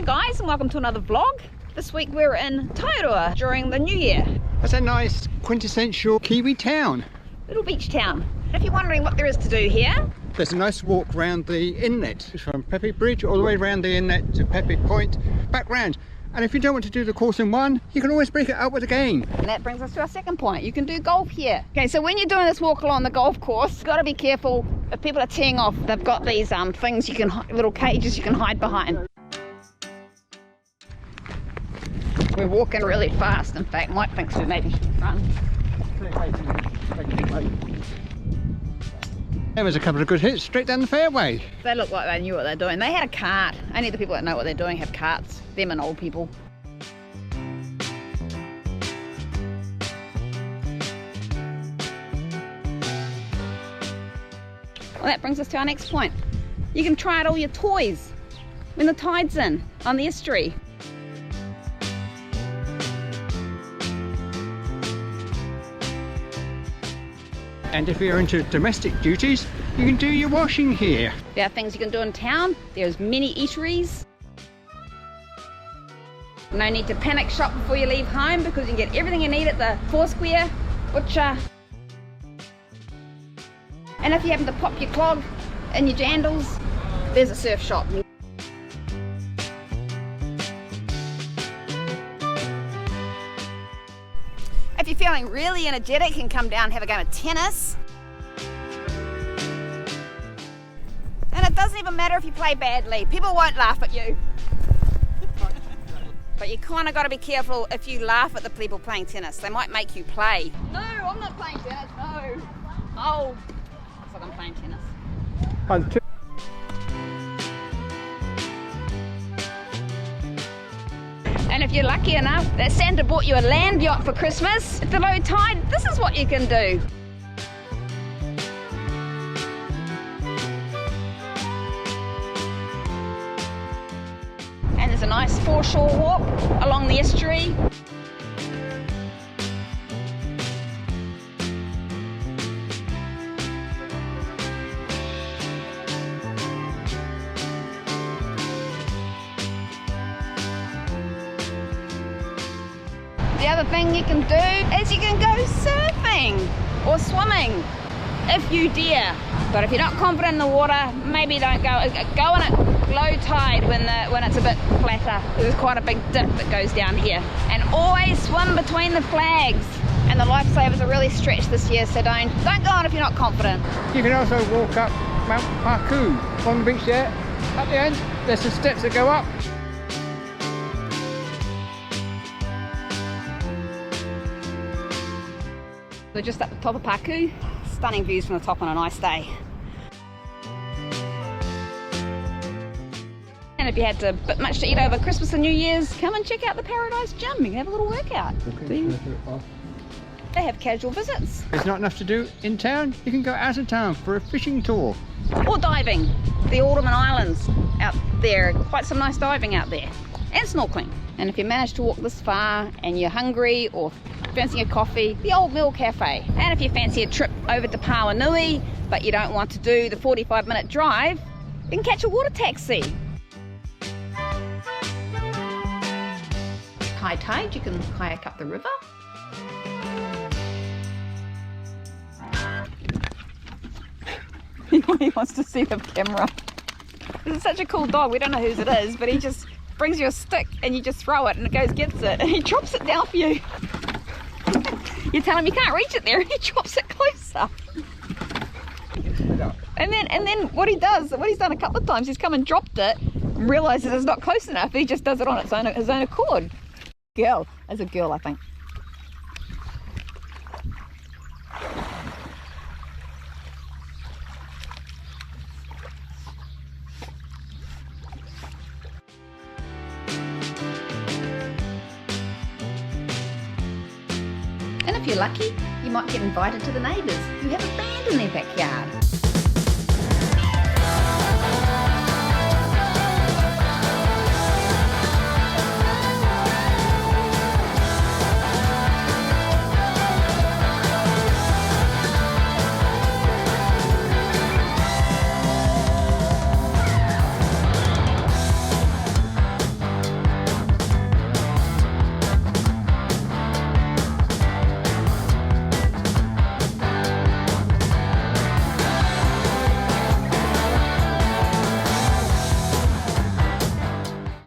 Hi guys, and welcome to another vlog. This week we're in Tairua during the New Year. That's a nice quintessential Kiwi town. Little beach town. And if you're wondering what there is to do here, there's a nice walk around the inlet from Pepe Bridge all the way around the inlet to Pepe Point, back round. And if you don't want to do the course in one, you can always break it up with a game. And that brings us to our second point. You can do golf here. Okay, so when you're doing this walk along the golf course, you've got to be careful if people are teeing off. They've got these things you can, little cages you can hide behind. We're walking really fast. In fact, Mike thinks we maybe should run. There was a couple of good hits straight down the fairway. They look like they knew what they're doing. They had a cart. Only the people that know what they're doing have carts. Them and old people. Well, that brings us to our next point. You can try out all your toys when the tide's in on the estuary. And if you're into domestic duties, you can do your washing here. There are things you can do in town. There's many eateries. No need to panic shop before you leave home because you can get everything you need at the Foursquare, butcher. And if you happen to pop your clog in your jandals, there's a surf shop. If you're feeling really energetic, you can come down and have a game of tennis. And it doesn't even matter if you play badly. People won't laugh at you. But you kind of got to be careful if you laugh at the people playing tennis. They might make you play. No, I'm not playing tennis, no. Oh, looks like I'm playing tennis. And if you're lucky enough that Santa bought you a land yacht for Christmas, at the low tide, this is what you can do. And there's a nice foreshore walk along the estuary. The other thing you can do is you can go surfing or swimming if you dare. But if you're not confident in the water, maybe don't go. Go on at low tide when it's a bit flatter. There's quite a big dip that goes down here. And always swim between the flags. And the lifesavers are really stretched this year, so don't go on if you're not confident. You can also walk up Mount Paku on the beach there. At the end, there's some steps that go up. So just at the top of Paku, stunning views from the top on a nice day. And if you had a bit much to eat over Christmas and New Year's, come and check out the Paradise Gym. You can have a little workout. Okay. They have casual visits. There's not enough to do in town, you can go out of town for a fishing tour. Or diving. The Alderman Islands out there, quite some nice diving out there. And snorkeling. And if you manage to walk this far and you're hungry or fancy a coffee, the Old Mill Cafe. And if you fancy a trip over to Pawanui, but you don't want to do the 45-minute drive, you can catch a water taxi. High tide, you can kayak up the river. He wants to see the camera. This is such a cool dog. We don't know whose it is, but he just brings you a stick and you just throw it and it goes gets it and he drops it down for you. You tell him you can't reach it there and he drops it closer. And then what he's done a couple of times, he's come and dropped it and realises it's not close enough. He just does it on his own accord. Girl, as a girl, I think. And if you're lucky, you might get invited to the neighbours who have a band in their backyard.